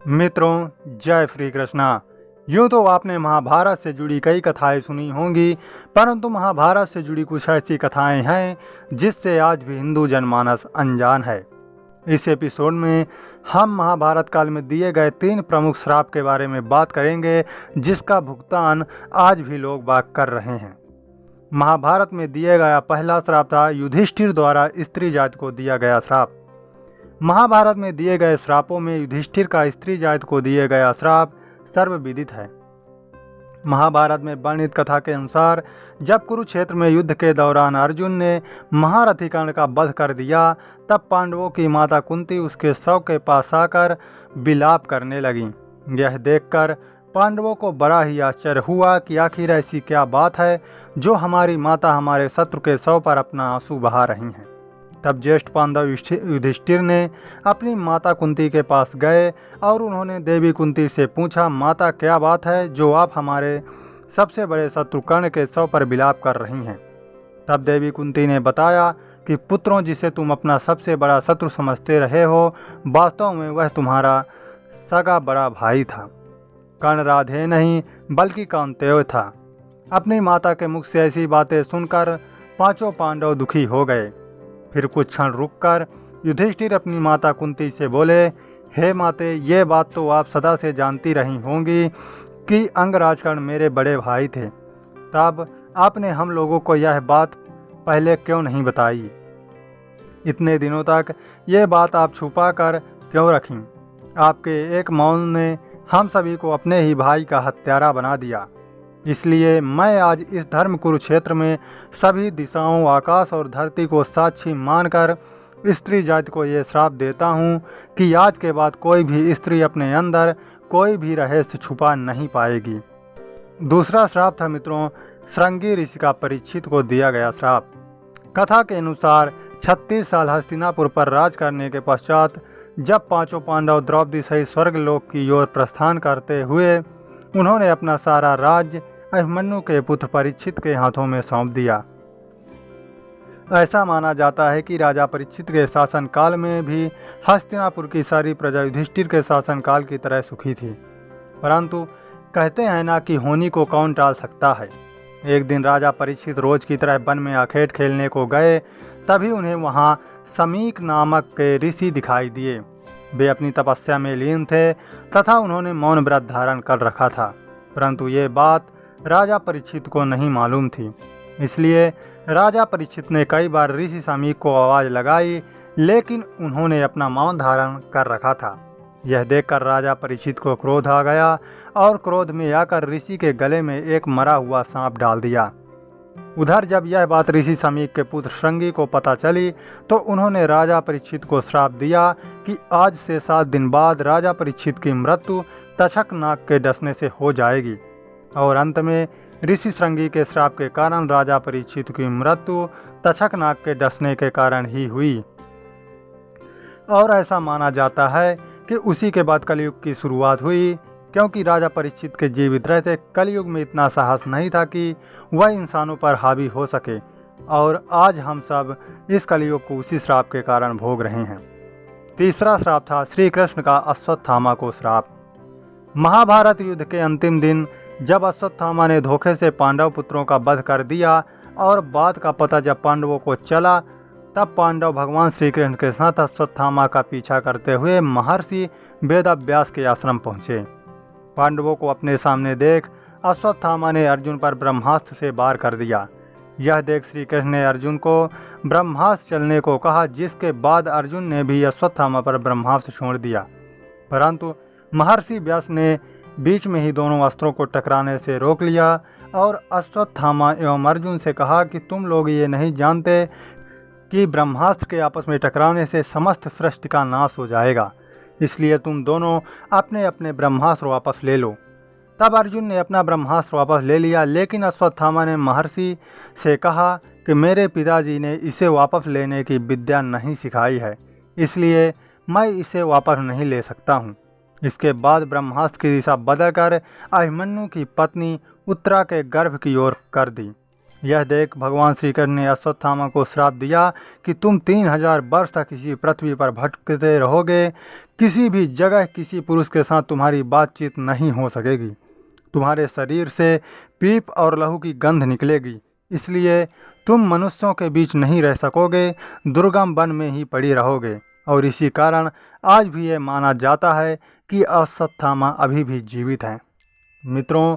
मित्रों, जय श्री कृष्णा। यूँ तो आपने महाभारत से जुड़ी कई कथाएं सुनी होंगी, परंतु महाभारत से जुड़ी कुछ ऐसी कथाएं हैं जिससे आज भी हिंदू जनमानस अनजान है। इस एपिसोड में हम महाभारत काल में दिए गए 3 प्रमुख श्राप के बारे में बात करेंगे, जिसका भुगतान आज भी लोग बाग कर रहे हैं। महाभारत में दिया गया पहला श्राप था युधिष्ठिर द्वारा स्त्री जाति को दिया गया श्राप। महाभारत में दिए गए श्रापों में युधिष्ठिर का स्त्री जाति को दिए गया श्राप सर्वविदित है। महाभारत में वर्णित कथा के अनुसार जब कुरुक्षेत्र में युद्ध के दौरान अर्जुन ने महारथी कर्ण का वध कर दिया, तब पांडवों की माता कुंती उसके शव के पास आकर विलाप करने लगी। यह देखकर पांडवों को बड़ा ही आश्चर्य हुआ कि आखिर ऐसी क्या बात है जो हमारी माता हमारे शत्रु के शव पर अपना आंसू बहा रही हैं। तब ज्येष्ठ पांडव युधिष्ठिर ने अपनी माता कुंती के पास गए और उन्होंने देवी कुंती से पूछा, माता क्या बात है जो आप हमारे सबसे बड़े शत्रु कर्ण के शव पर विलाप कर रही हैं। तब देवी कुंती ने बताया कि पुत्रों, जिसे तुम अपना सबसे बड़ा शत्रु समझते रहे हो, वास्तव में वह तुम्हारा सगा बड़ा भाई था। कर्ण राधे नहीं बल्कि कौंतेय था। अपनी माता के मुख से ऐसी बातें सुनकर पांचों पांडव दुखी हो गए। फिर कुछ क्षण रुककर युधिष्ठिर अपनी माता कुंती से बोले, हे माते, ये बात तो आप सदा से जानती रही होंगी कि अंगराज कर्ण मेरे बड़े भाई थे। तब आपने हम लोगों को यह बात पहले क्यों नहीं बताई? इतने दिनों तक ये बात आप छुपा कर क्यों रखीं? आपके एक मौन ने हम सभी को अपने ही भाई का हत्यारा बना दिया। इसलिए मैं आज इस धर्म कुरुक्षेत्र में सभी दिशाओं, आकाश और धरती को साक्षी मानकर स्त्री जाति को ये श्राप देता हूँ कि आज के बाद कोई भी स्त्री अपने अंदर कोई भी रहस्य छुपा नहीं पाएगी। दूसरा श्राप था मित्रों, श्रृंगी ऋषि का परीक्षित को दिया गया श्राप। कथा के अनुसार 36 साल हस्तिनापुर पर राज करने के पश्चात जब पांचों पांडव द्रौपदी सहित स्वर्गलोक की ओर प्रस्थान करते हुए उन्होंने अपना सारा राज्य अभिमन्यु के पुत्र परीक्षित के हाथों में सौंप दिया। ऐसा माना जाता है कि राजा परीक्षित के शासनकाल में भी हस्तिनापुर की सारी प्रजा युधिष्ठिर के शासनकाल की तरह सुखी थी। परंतु कहते हैं ना कि होनी को कौन टाल सकता है। एक दिन राजा परीक्षित रोज की तरह वन में आखेट खेलने को गए, तभी उन्हें वहाँ समीक नामक के ऋषि दिखाई दिए। वे अपनी तपस्या में लीन थे तथा उन्होंने मौन व्रत धारण कर रखा था, परंतु ये बात राजा परीक्षित को नहीं मालूम थी। इसलिए राजा परीक्षित ने कई बार ऋषि समीक को आवाज़ लगाई, लेकिन उन्होंने अपना मौन धारण कर रखा था। यह देखकर राजा परीक्षित को क्रोध आ गया और क्रोध में आकर ऋषि के गले में एक मरा हुआ सांप डाल दिया। उधर जब यह बात ऋषि समीक के पुत्र श्रृंगी को पता चली तो उन्होंने राजा परीक्षित को श्राप दिया कि आज से 7 दिन बाद राजा परीक्षित की मृत्यु तक्षक नाग के डसने से हो जाएगी। और अंत में ऋषि श्रृंगी के श्राप के कारण राजा परीक्षित की मृत्यु तक्षक नाग के डसने के कारण ही हुई। और ऐसा माना जाता है कि उसी के बाद कलयुग की शुरुआत हुई, क्योंकि राजा परीक्षित के जीवित रहते कलयुग में इतना साहस नहीं था कि वह इंसानों पर हावी हो सके, और आज हम सब इस कलयुग को उसी श्राप के कारण भोग रहे हैं। तीसरा श्राप था श्री कृष्ण का अश्वत्थामा को श्राप। महाभारत युद्ध के अंतिम दिन जब अश्वत्थामा ने धोखे से पांडव पुत्रों का वध कर दिया और बात का पता जब पांडवों को चला, तब पांडव भगवान श्री कृष्ण के साथ अश्वत्थामा का पीछा करते हुए महर्षि वेदव्यास के आश्रम पहुँचे। पांडवों को अपने सामने देख अश्वत्थामा ने अर्जुन पर ब्रह्मास्त्र से वार कर दिया। यह देख श्री कृष्ण ने अर्जुन को ब्रह्मास्त्र चलने को कहा, जिसके बाद अर्जुन ने भी अश्वत्थामा पर ब्रह्मास्त्र छोड़ दिया। परंतु महर्षि व्यास ने बीच में ही दोनों अस्त्रों को टकराने से रोक लिया और अश्वत्थामा एवं अर्जुन से कहा कि तुम लोग ये नहीं जानते कि ब्रह्मास्त्र के आपस में टकराने से समस्त सृष्टि का नाश हो जाएगा, इसलिए तुम दोनों अपने अपने ब्रह्मास्त्र वापस ले लो। तब अर्जुन ने अपना ब्रह्मास्त्र वापस ले लिया, लेकिन अश्वत्थामा ने महर्षि से कहा कि मेरे पिताजी ने इसे वापस लेने की विद्या नहीं सिखाई है, इसलिए मैं इसे वापस नहीं ले सकता हूँ। इसके बाद ब्रह्मास्त्र की दिशा बदलकर अभिमन्यु की पत्नी उत्तरा के गर्भ की ओर कर दी। यह देख भगवान श्री कृष्ण ने अश्वत्थामा को श्राप दिया कि तुम 3000 वर्ष तक इसी पृथ्वी पर भटकते रहोगे, किसी भी जगह किसी पुरुष के साथ तुम्हारी बातचीत नहीं हो सकेगी। तुम्हारे शरीर से पीप और लहू की गंध निकलेगी, इसलिए तुम मनुष्यों के बीच नहीं रह सकोगे, दुर्गम वन में ही पड़ी रहोगे। और इसी कारण आज भी ये माना जाता है कि अश्वत्थामा अभी भी जीवित हैं। मित्रों,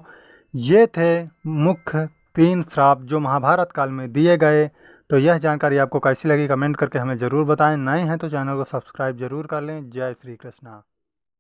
ये थे मुख्य 3 श्राप जो महाभारत काल में दिए गए। तो यह जानकारी आपको कैसी लगी कमेंट करके हमें ज़रूर बताएं। नए हैं तो चैनल को सब्सक्राइब जरूर कर लें। जय श्री कृष्णा।